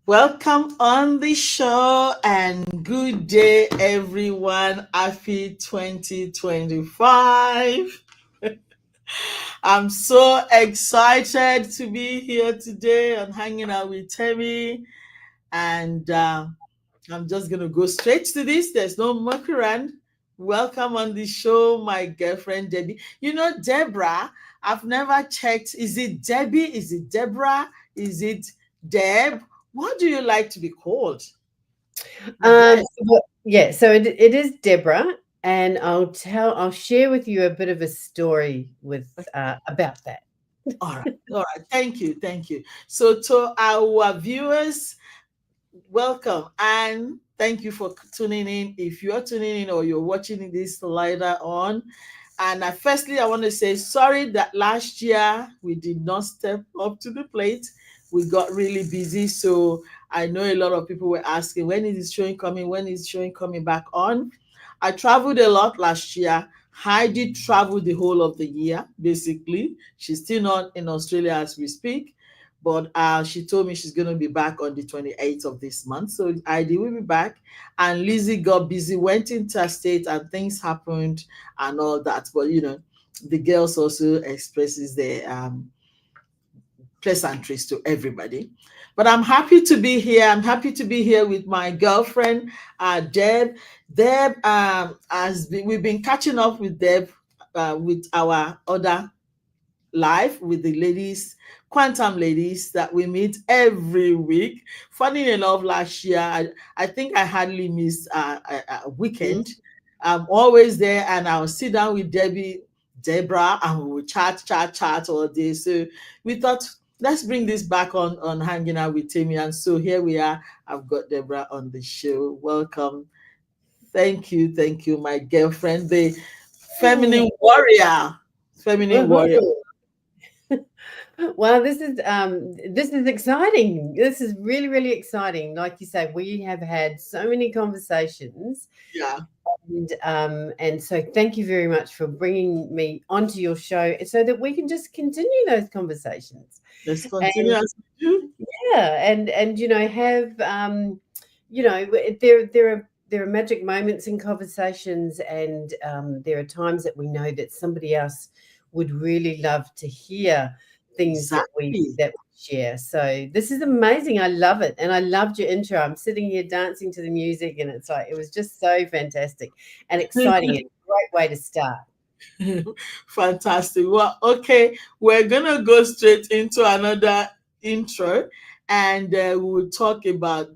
Welcome on the show and good day, everyone. Happy 2025. I'm so excited to be here today and hanging out with Temi. And I'm just going to go straight to this. There's no muck around. Welcome on the show, my girlfriend Debbie. You know, Deborah, I've never checked. Is it Debbie? Is it Deborah? Is it Deb? What do you like to be called? So it is Deborah, and I'll share with you a bit of a story about that. All right. All right. Thank you. Thank you. So, to our viewers, welcome and thank you for tuning in. If you're tuning in or you're watching this later on, and firstly, I want to say sorry that last year we did not step up to the plate. We got really busy. So, I know a lot of people were asking, when is this showing coming? When is showing coming back on? I traveled a lot last year. Heidi traveled the whole of the year, basically. She's still not in Australia as we speak, but she told me she's going to be back on the 28th of this month. So Heidi will be back. And Lizzie got busy, went interstate, and things happened and all that. But, the girls also expresses their pleasantries to everybody. But I'm happy to be here. I'm happy to be here with my girlfriend, Deb. Deb, we've been catching up with Deb with our other live with the ladies, quantum ladies that we meet every week. Funny enough, last year, I think I hardly missed a weekend. I'm always there and I'll sit down with Deborah, and we will chat all day. So we thought, let's bring this back on hanging out with Temi. And so here we are. I've got Deborah on the show. Welcome. Thank you, my girlfriend, the feminine warrior. Feminine warrior. Well, this is exciting. This is really, really exciting. Like you say, we have had so many conversations. Yeah. And so thank you very much for bringing me onto your show so that we can just continue those conversations. Let's continue as we do. Yeah, and have there are magic moments in conversations, and there are times that we know that somebody else would really love to hear things Exactly. that we share. So this is amazing. I love it, and I loved your intro. I'm sitting here dancing to the music, and it's like it was just so fantastic and exciting. And a great way to start. Fantastic. Well, okay, we're gonna go straight into another intro, and we'll talk about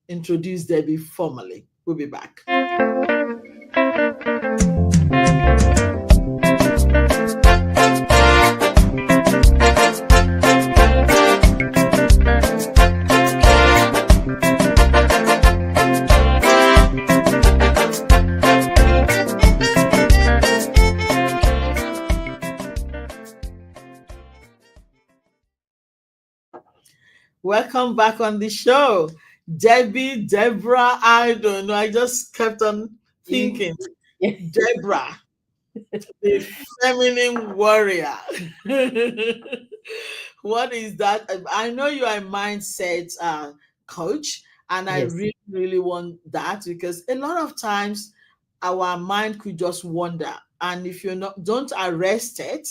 introduce Debbie formally. We'll be back. Welcome back on the show. Deborah, I don't know. I just kept on thinking. Deborah, the feminine warrior. What is that? I know you are a mindset coach, and I Yes. really, really want that because a lot of times our mind could just wander, and if you're not, don't arrest it,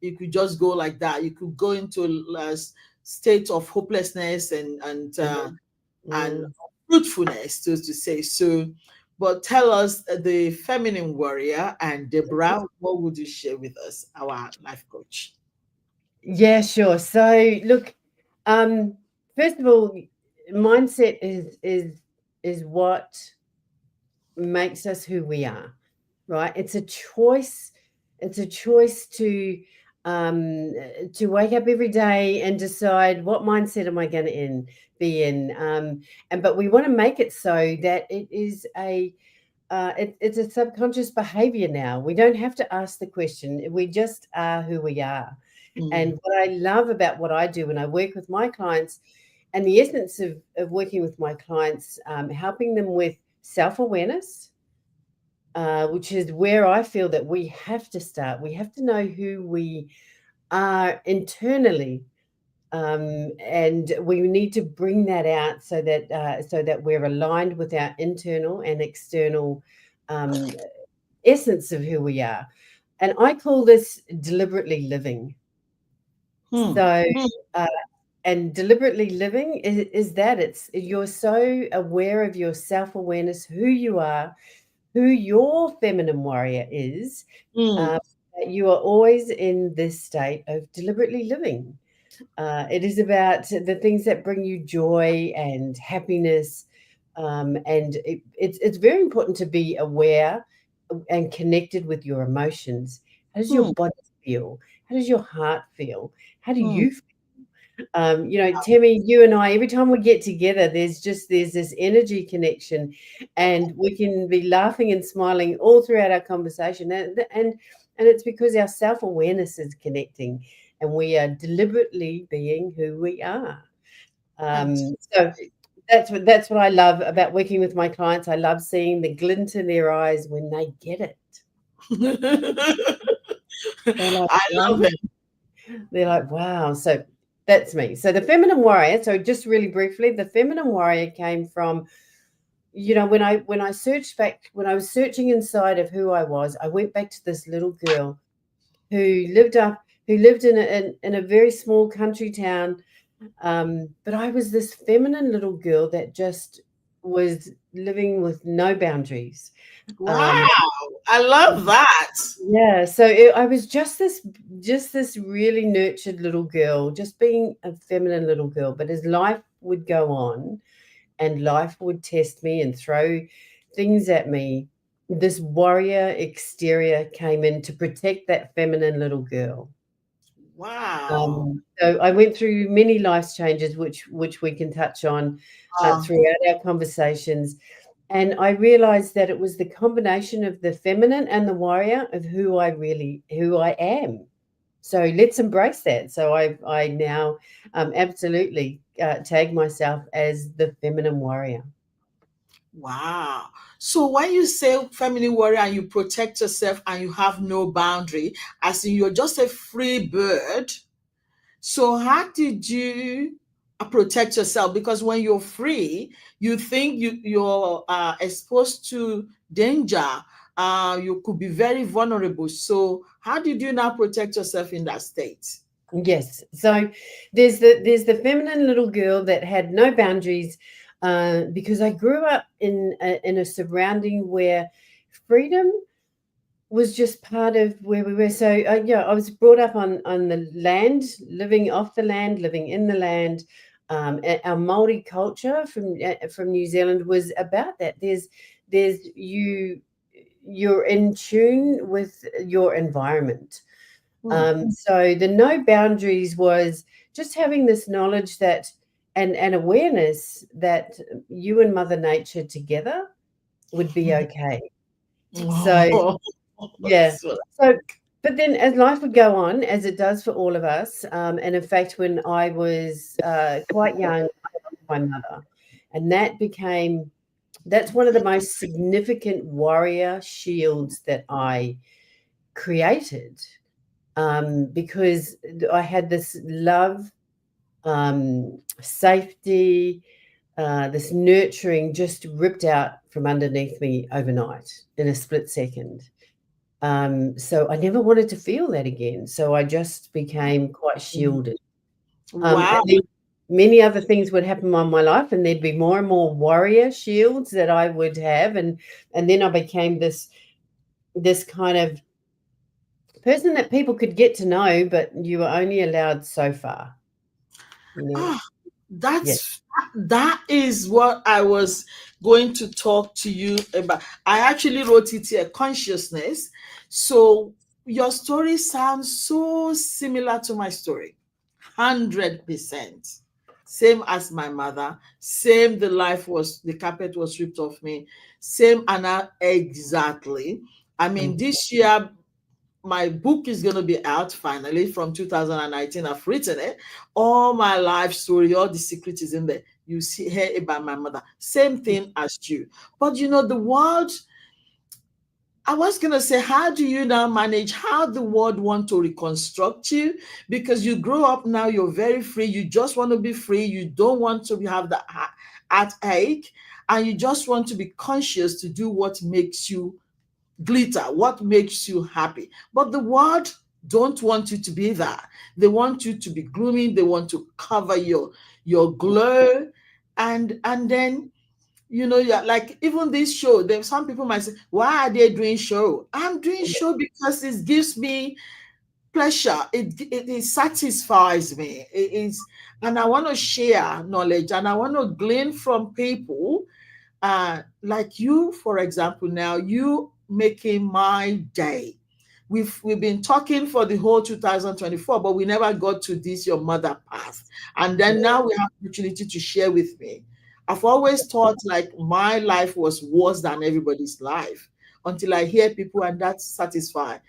you could just go like that. You could go into a state of hopelessness and Mm. fruitfulness, so to say. So, but tell us, the feminine warrior and Deborah, what would you share with us, our life coach? Yeah, sure. So look, first of all, mindset is what makes us who we are, right? It's a choice. It's a choice to wake up every day and decide what mindset am I going to be in. But we want to make it so that it is it's a subconscious behavior now. We don't have to ask the question. We just are who we are. And Mm. what I love about what I do when I work with my clients, and the essence of working with my clients, helping them with self-awareness, which is where I feel that we have to start. We have to know who we are internally And we need to bring that out so that we're aligned with our internal and external um, essence of who we are. And I call this deliberately living. Hmm. So, Hmm. uh, and deliberately living is that it's you're so aware of your self awareness, who you are, who your feminine warrior is, Hmm. that you are always in this state of deliberately living. It is about the things that bring you joy and happiness, and it's very important to be aware and connected with your emotions. How does your Hmm. body feel? How does your heart feel? How do Hmm. you Temi, you and I, every time we get together, there's this energy connection, and we can be laughing and smiling all throughout our conversation, and it's because our self awareness is connecting, and we are deliberately being who we are. So Fantastic. that's what I love about working with my clients. I love seeing the glint in their eyes when they get it. They're like, I wow. love it. They're like, wow. So that's me. So the feminine warrior. So just really briefly, the feminine warrior came from, when I searched back, when I was searching inside of who I was, I went back to this little girl who lived in a very small country town. But I was this feminine little girl that just was living with no boundaries. Wow. Um, I love that. Yeah, so I was just this really nurtured little girl, just being a feminine little girl. But as life would go on and life would test me and throw things at me, this warrior exterior came in to protect that feminine little girl. Wow. So I went through many life changes, which we can touch on Uh, throughout our conversations. And I realized that it was the combination of the feminine and the warrior of who I am. So let's embrace that. So I now absolutely tag myself as the feminine warrior. wow. So when you say family warrior and you protect yourself and you have no boundary, as in you're just a free bird, so how did you protect yourself? Because when you're free, you think you're exposed to danger. You could be very vulnerable. So how did you now protect yourself in that state? Yes. So there's the feminine little girl that had no boundaries, because I grew up in a surrounding where freedom was just part of where we were. So yeah, I was brought up on the land, living off the land, living in the land. Our Maori culture from New Zealand was about that. There's you're in tune with your environment. Hmm. So the no boundaries was just having this knowledge that and awareness that you and Mother Nature together would be okay. So Oh, yeah. so, So, but then as life would go on, as it does for all of us, and in fact, when I was quite young, I lost my mother, and that's one of the most significant warrior shields that I created, because I had this love, safety, this nurturing just ripped out from underneath me overnight in a split second. So I never wanted to feel that again. So I just became quite shielded. wow. And then many other things would happen on my life, and there'd be more and more warrior shields that I would have, and then I became this kind of person that people could get to know, but you were only allowed so far. You know? Ah, Yeah. that is what I was going to talk to you about. I actually wrote it here, consciousness. So your story sounds so similar to my story. 100%. Same as my mother. Same, the carpet was ripped off me. Same, Anna, exactly. I mean, Mm. this year my book is going to be out finally from 2019. I've written it. All my life story, all the secret is in there. You see, hear about my mother. Same thing as you. But the world I was going to say, how do you now manage how the world want to reconstruct you? Because you grow up now, you're very free. You just want to be free. You don't want to have the heartache, and you just want to be conscious to do what makes you glitter, what makes you happy. But the world don't want you to be that. They want you to be gloomy. They want to cover your glow, and then yeah, like even this show, then some people might say, why are they doing show? I'm doing show because it gives me pleasure. It satisfies me. It is, and I want to share knowledge, and I want to glean from people, like you, for example. Now you making my day. We've been talking for the whole 2024, but we never got to this your mother path. And then now we have opportunity to share with me. I've always thought like my life was worse than everybody's life until I hear people, and that satisfies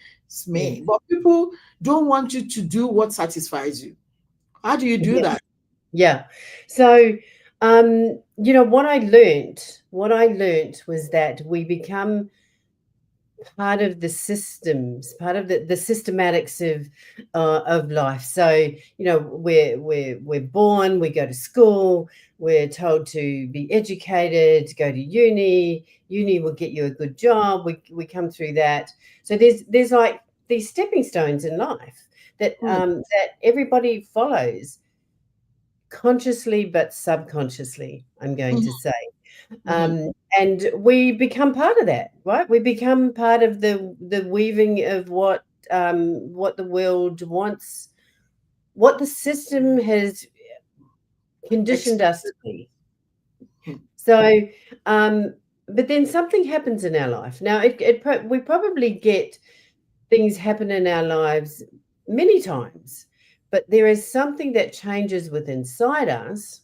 Yeah. me. But people don't want you to do what satisfies you. How do you do Yeah. that? Yeah. So, what I learned was that we become part of the systems, part of the systematics of life. So, we're born, we go to school, we're told to be educated, go to uni. Uni will get you a good job. We come through that. So there's like these stepping stones in life that Hmm. that everybody follows consciously but subconsciously, I'm going Mhm, to say. mhm. And we become part of that, right? We become part of the weaving of what the world wants, what the system has conditioned us to Expected. be. Hmm. So, but then something happens in our life. Now, we probably get things happen in our lives many times, but there is something that changes within inside us.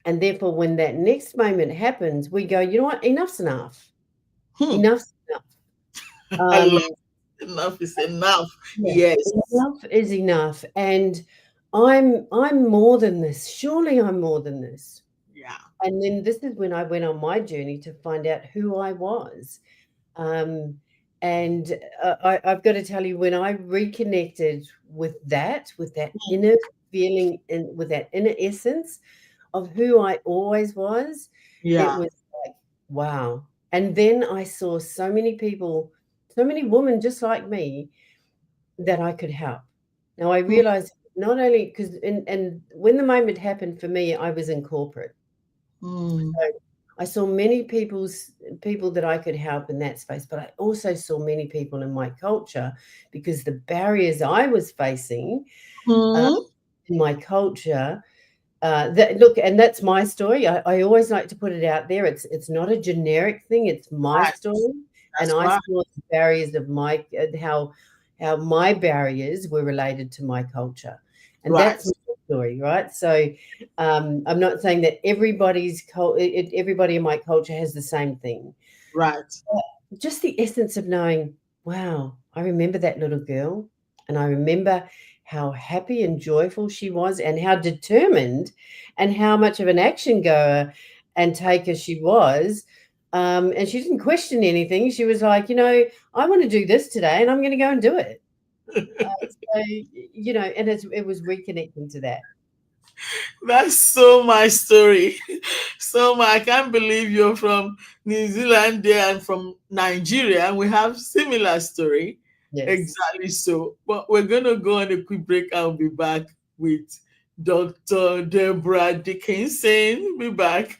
And therefore, when that next moment happens, we go, you know what? Enough's enough. Hmm. Enough's enough. I love Um, enough is enough. yeah, Yes. enough is enough. And I'm more than this. Surely I'm more than this. Yeah. And then this is when I went on my journey to find out who I was. Um, and I've got to tell you, when I reconnected with that inner feeling and with that inner essence of who I always was, it Yeah. was like, wow. And then I saw so many people, so many women just like me that I could help. Now I Hmm. realized not only because and when the moment happened for me, I was in corporate. Hmm. So I saw many people that I could help in that space, but I also saw many people in my culture because the barriers I was facing uh, Hmm. in my culture. That look, and that's my story. I always like to put it out there. It's not a generic thing. It's my Right. story, and That's I right. saw the barriers of my how my barriers were related to my culture, and Right. that's my story, right? So, I'm not saying that everybody in my culture has the same thing. Right. Just the essence of knowing, wow, I remember that little girl, and I remember how happy and joyful she was, and how determined, and how much of an action goer and taker she was. And she didn't question anything. She was like, I want to do this today, and I'm going to go and do it. So, and it was reconnecting to that. That's so my story. So my, I can't believe you're from New Zealand there and from Nigeria, and we have similar story. Yes. Exactly so. But we're gonna go on a quick break. I'll be back with Dr. Deborah Dickinson. Be back.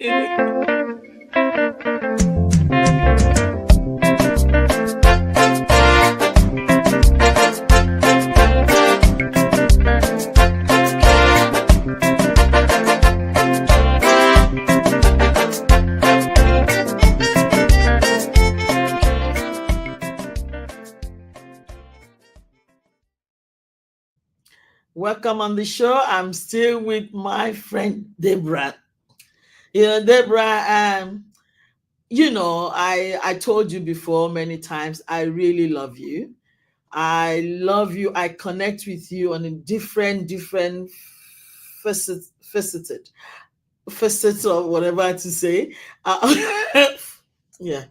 Welcome on the show. I'm still with my friend Deborah. Deborah, I told you before many times, I really love you. I love you. I connect with you on a different faceted facets or whatever to say. Uh, yeah,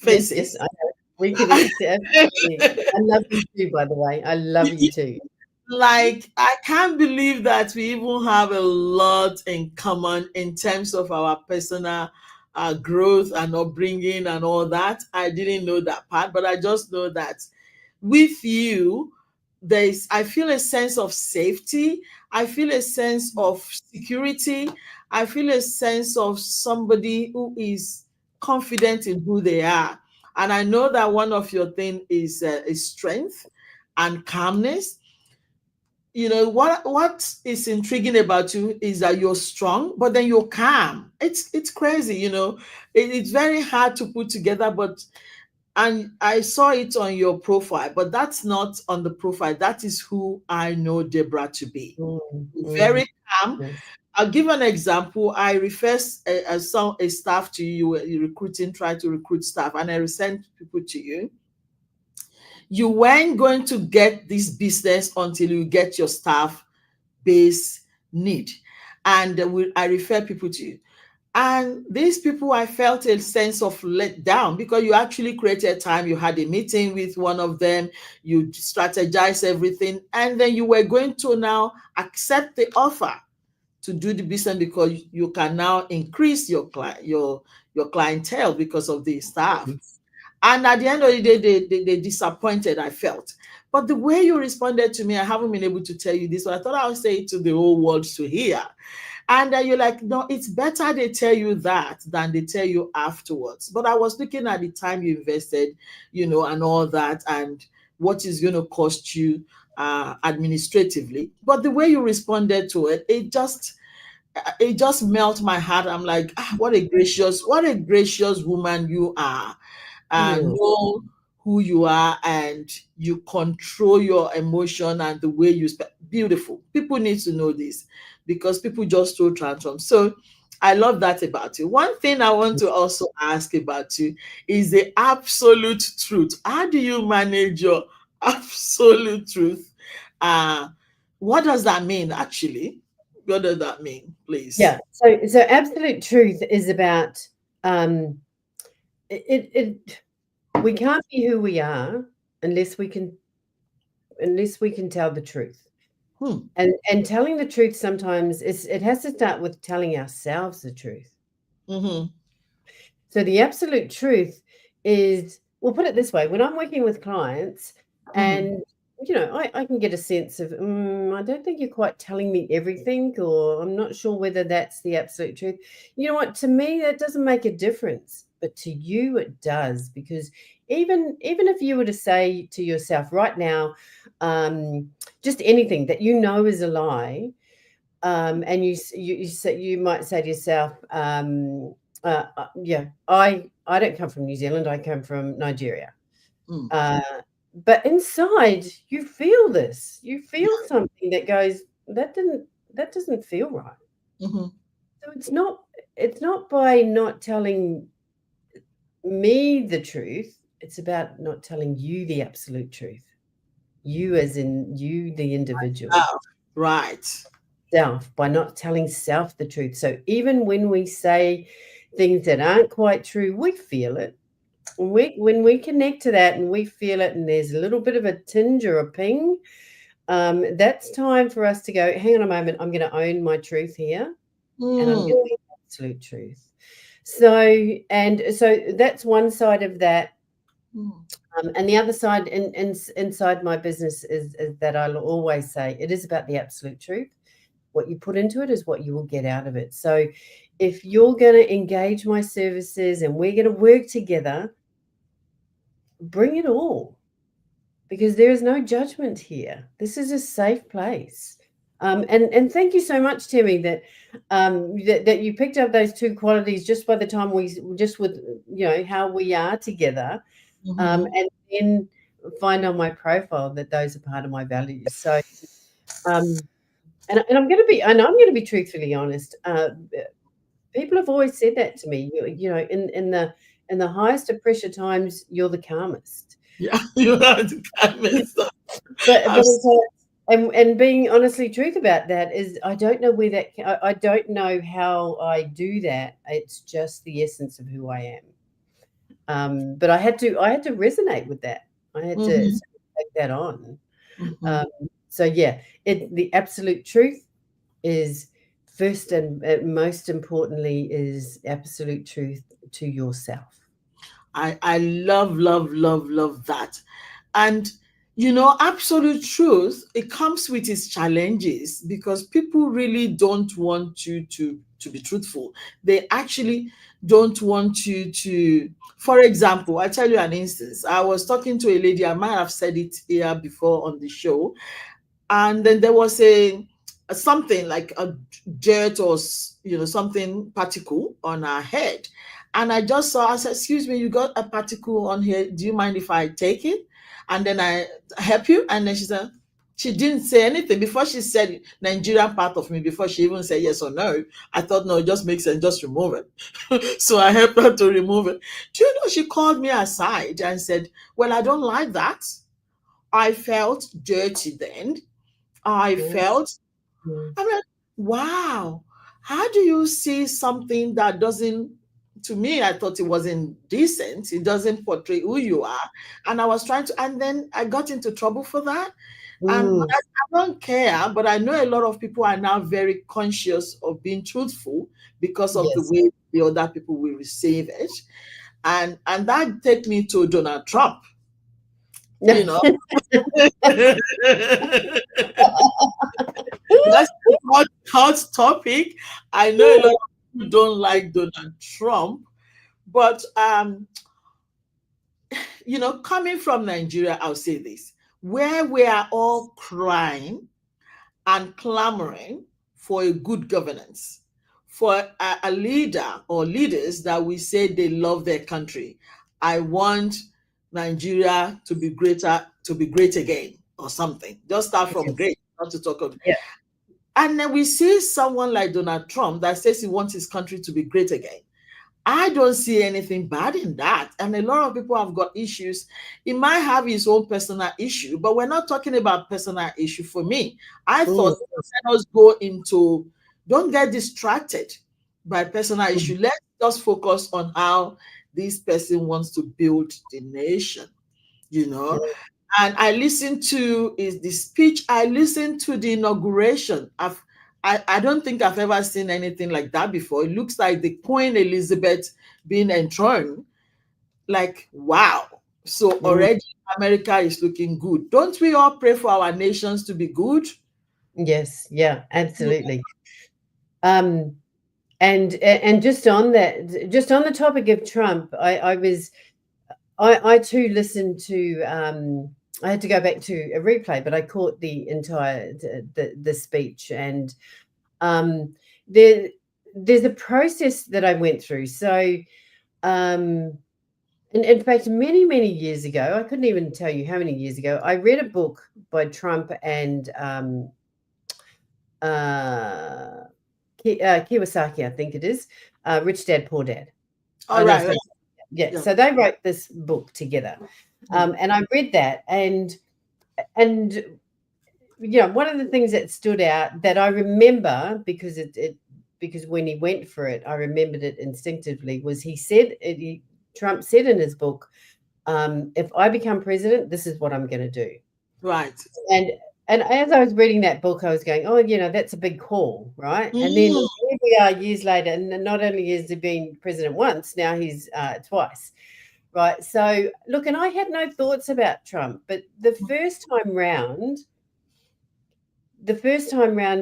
Yes, yes, faces. I know. We connect, absolutely. I love you too, by the way. I love you too. Like, I can't believe that we even have a lot in common in terms of our personal growth and upbringing and all that. I didn't know that part, but I just know that with you, I feel a sense of safety. I feel a sense of security. I feel a sense of somebody who is confident in who they are. And I know that one of your thing is strength and calmness. What is intriguing about you is that you're strong, but then you're calm. It's crazy. It's very hard to put together, but and I saw it on your profile, but that's not on the profile. That is who I know Deborah to be. Mm, mm, Very calm. yes. I'll give an example. I refer a staff to you. You were recruiting, trying to recruit staff, and I sent people to you. You weren't going to get this business until you get your staff base need. And I refer people to you. And these people, I felt a sense of let down because you actually created time. You had a meeting with one of them, you strategized everything, and then you were going to now accept the offer to do the business because you can now increase your clientele because of the staff. Yes. And at the end of the day, they disappointed, I felt. But the way you responded to me, I haven't been able to tell you this, but I thought I would say it to the whole world to hear. And then you're like, no, it's better they tell you that than they tell you afterwards. But I was looking at the time you invested, and all that, and what is going to cost you administratively. But the way you responded to it, it just melt my heart. I'm like, what a gracious woman you are. Yeah. Know who you are, and you control your emotion and the way you speak. Beautiful. People need to know this because people just so transform. So I love that about you. One thing I want to also ask about you is the absolute truth. How do you manage your absolute truth? Uh, what does that mean actually? What does that mean, please? Yeah. So absolute truth is about um it we can't be who we are unless we can tell the truth. Hmm. And telling the truth sometimes it has to start with telling ourselves the truth. Mm-hmm. So the absolute truth is, we'll put it this way, when I'm working with clients Mm-hmm. and I can get a sense of, I don't think you're quite telling me everything, or I'm not sure whether that's the absolute truth. You know what? To me, that doesn't make a difference, but to you, it does, because even if you were to say to yourself right now, just anything that you know is a lie, and you might say to yourself, yeah, I don't come from New Zealand. I come from Nigeria. Mm. Uh, but inside, you feel this. You feel something that goes, that doesn't feel right. Mm-hmm. So it's not by not telling me the truth. It's about not telling you the absolute truth. You, as in you, the individual. Ah, right. Self, by not telling self the truth. So even when we say things that aren't quite true, we feel it. When we connect to that and we feel it, and there's a little bit of a tinge or a ping, that's time for us to go, hang on a moment, I'm going to own my truth here, and I'm going Mm. to be absolute truth. So that's one side of that. Mm. And the other side inside my business is that I'll always say it is about the absolute truth. What you put into it is what you will get out of it. So if you're going to engage my services and we're going to work together, bring it all, because there is no judgment here. This is a safe place. And thank you so much, Temi, that you picked up those two qualities just by the time just with how we are together, Mhm. and then find on my profile that those are part of my values. So um, and I'm going to be truthfully honest. People have always said that to me. In the highest of pressure times, you're the calmest. Yeah, you have to convince them. But Abs- it's and being honestly truth about that is, I don't know where I don't know how I do that. It's just the essence of who I am. But I had to resonate with that. I had to Mm-hmm. sort of take that on. Mm-hmm. Um, so yeah, the absolute truth is first and most importantly is absolute truth to yourself. I love, love, love, love that. And absolute truth, it comes with its challenges because people really don't want you to be truthful. They actually don't want you to, for example, I tell you an instance. I was talking to a lady, I might have said it here before on the show, and then there was a something like a dirt or something particle on her head, and I just saw. I said, "Excuse me, you got a particle on here. Do you mind if I take it?" And then I help you. And then she didn't say anything before she said Nigerian part of me. Before she even said yes or no, I thought no, it just makes sense. Just remove it. So I helped her to remove it. Do you know? She called me aside and said, "Well, I don't like that. I felt dirty then. I Mm, felt, mm. I mean, wow, how do you see something that doesn't, to me, I thought it wasn't decent. It doesn't portray who you are. And I was trying to, and then I got into trouble for that. And Mm, I don't care, but I know a lot of people are now very conscious of being truthful because of the yes. way the other people will receive it. And that take me to Donald Trump, you know. That's a hot topic. I know a lot of people don't like Donald Trump, but coming from Nigeria, I'll say this: where we are all crying and clamoring for a good governance, for a leader or leaders that we say they love their country. I want Nigeria to be great again, or something. Just start from Yes. great, not to talk of. Yeah. And then we see someone like Donald Trump that says he wants his country to be great again. I don't see anything bad in that. And a lot of people have got issues. He might have his own personal issue, but we're not talking about personal issue for me. I Mm, thought, let us go into, don't get distracted by personal mm, issue. Let's just focus on how this person wants to build the nation, you know. mm. And I listened to is the speech. I listened to the inauguration. I don't think I've ever seen anything like that before. It looks like the Queen Elizabeth being enthroned. Like, wow. So Mm. already America is looking good. Don't we all pray for our nations to be good? Yes. Yeah. Absolutely. Um, and just on the topic of Trump, I too listened to. I had to go back to a replay, but I caught the entire the speech, and um, there there's a process that I went through. So, um, in fact, many years ago, I couldn't even tell you how many years ago, I read a book by Trump and uh, Kiyosaki, I think it is, Rich Dad Poor Dad. All Oh no, right. sorry. Yeah, Yeah. so they wrote this book together, Mm. and I read that, and one of the things that stood out that I remember because because when he went for it, I remembered it instinctively. Was Trump said in his book, "If I become president, this is what I'm going to do." Right. And and as I was reading that book, I was going, "Oh, that's a big call, right?" And then Mm. here we are years later, and not only has he been president once, now he's twice. Right. So, look, and I had no thoughts about Trump, but the first time round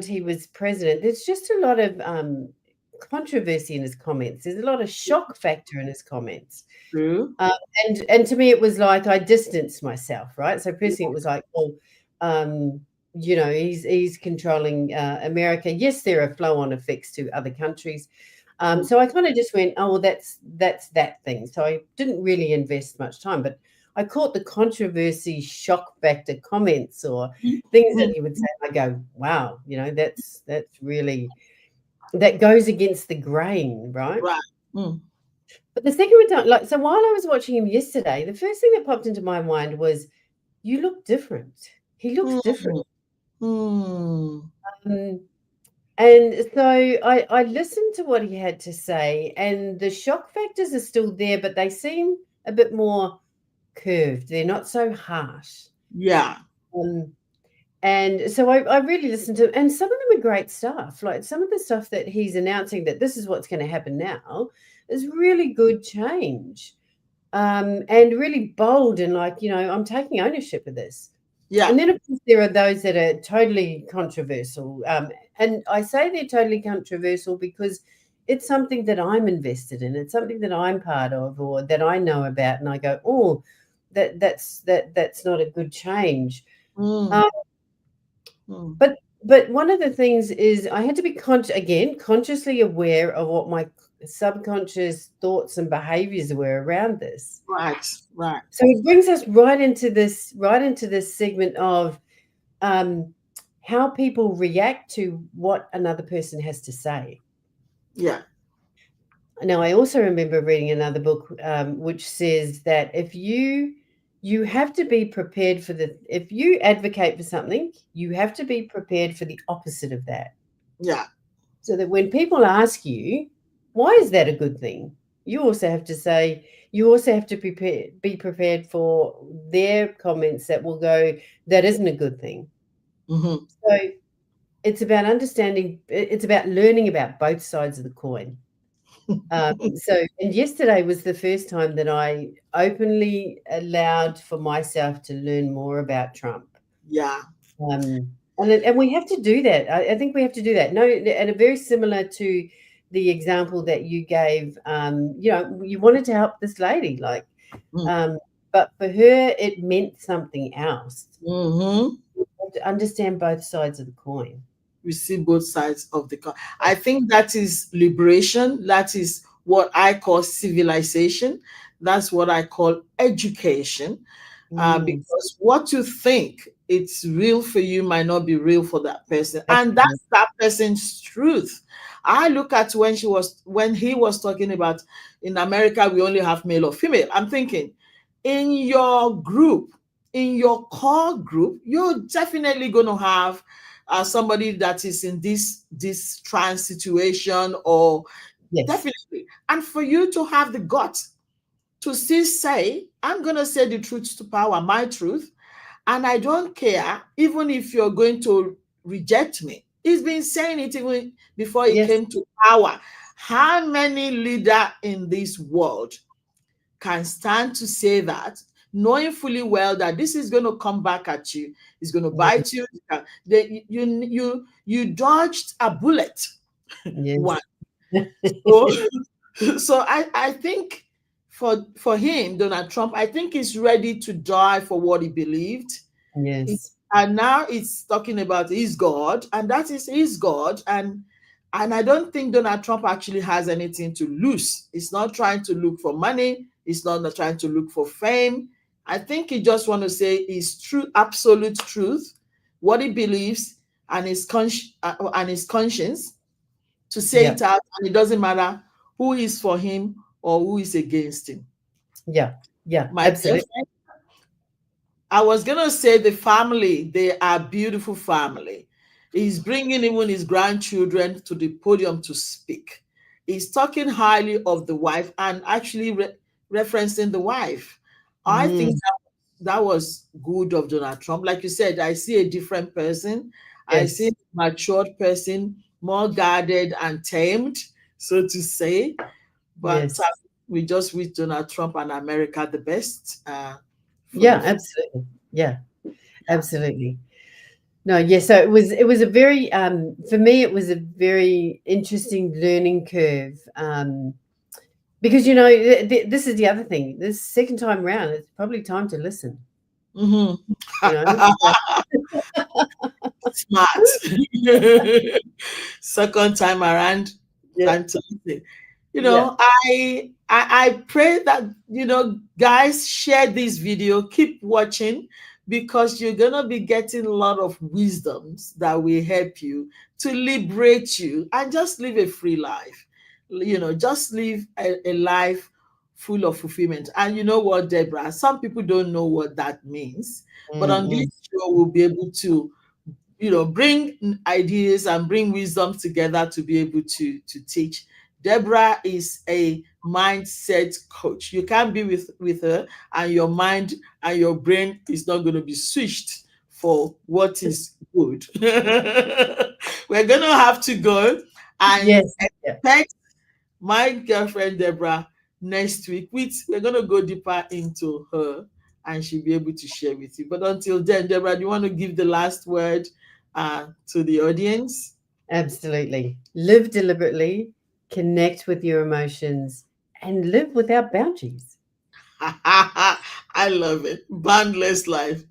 he was president, there's just a lot of controversy in his comments. There's a lot of shock factor in his comments. True. Um, and to me, it was like I distanced myself, right? So personally, it was like, well, um, he's controlling America. Yes, there are flow-on effects to other countries. Mm. So I kind of just went, oh, well, that's that thing. So I didn't really invest much time, but I caught the controversy, shock factor comments or things that Mm. he would say. I go, wow, that's really that goes against the grain, right? Right. Mm. But the second time, like, so while I was watching him yesterday, the first thing that popped into my mind was, you look different. He looks different. Mm. Mm. Um, and so I listened to what he had to say, and the shock factors are still there, but they seem a bit more curved. They're not so harsh. Yeah. Um, and so I really listened to, and some of them are great stuff. Like some of the stuff that he's announcing that this is what's going to happen now is really good change, and really bold and like, I'm taking ownership of this. Yeah. And then, of course, there are those that are totally controversial. And I say they're totally controversial because it's something that I'm invested in. It's something that I'm part of or that I know about. And I go, oh, that's not a good change. Mm, Um, mm. but one of the things is I had to be consciously aware of what my subconscious thoughts and behaviors were around this. Right. Right. So it brings us right into this segment of um, how people react to what another person has to say. Yeah. Now, I also remember reading another book which says that if you have to be prepared for if you advocate for something, you have to be prepared for the opposite of that. Yeah. So that when people ask you, why is that a good thing? You also have to say, you also have to be prepared for their comments that will go, that isn't a good thing. Hmm. So it's about understanding, it's about learning about both sides of the coin. And yesterday was the first time that I openly allowed for myself to learn more about Trump. Yeah. And we have to do that. I think we have to do that. No, and very similar to the example that you gave. You wanted to help this lady, like, um, but for her, it meant something else. Mm-hmm. You have to understand both sides of the coin. We see both sides of the coin. I think that is liberation. That is what I call civilization. That's what I call education. Mm, Because what you think it's real for you might not be real for that person, and absolutely. that's that person's truth. I look at when he was talking about in America we only have male or female. I'm thinking, in your group, in your core group, you're definitely going to have somebody that is in this trans situation, or Yes. definitely. And for you to have the guts to still say, I'm going to say the truth to power, my truth, and I don't care even if you're going to reject me. He's been saying it even before he Yes. came to power. How many leader in this world can stand to say that, knowing fully well that this is going to come back at you, it's going to Mm, bite you? You dodged a bullet. yes. One. So, so I think for him, Donald Trump, I think he's ready to die for what he believed. Yes. And now it's talking about his God, and that is his God. And I don't think Donald Trump actually has anything to lose. He's not trying to look for money. He's not trying to look for fame. I think he just want to say his true, absolute truth, what he believes, and his conscience, to say Yeah. it out, and it doesn't matter who is for him or who is against him. Yeah. Yeah. My dear Absolutely. friend, I was gonna say the family, they are beautiful family. He's bringing even his grandchildren to the podium to speak. He's talking highly of the wife and actually referencing the wife. I think Mm, that was good of Donald Trump. Like you said, I see a different person. I see a yes. matured person, more guarded and tamed, so to say. But Yes. we just wish Donald Trump and America the best for the Yeah. future. Absolutely. Yeah. Absolutely. No, yeah, so it was a very for me it was a very interesting learning curve, because this is the other thing. This second time round, it's probably time to listen. Mhm. You know, like, Smart. Second time around, yeah, time to listen. yeah, I pray that guys, share this video, keep watching, because you're gonna be getting a lot of wisdoms that will help you to liberate you and just live a free life. Just live a life full of fulfillment. And you know what, Deborah? Some people don't know what that means, but on this mm, show, we'll be able to bring ideas and bring wisdom together to be able to teach Deborah is a mindset coach. You can't be with her and your mind and your brain is not going to be switched for what is good. We're going to have to go and Yes. Yeah. expect my girlfriend Deborah next week. We're going to go deeper into her and she'll be able to share with you. But until then, Deborah, do you want to give the last word to the audience? Absolutely. Live deliberately, connect with your emotions, and live without boundaries. I love it. Boundless life.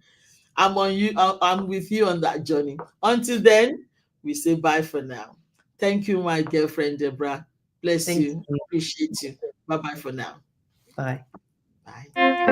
I'm on you. I'm with you on that journey. Until then, we say bye for now. Thank you, my girlfriend Deborah. Bless Thank you. you. Appreciate you. Bye bye for now. Bye. Bye.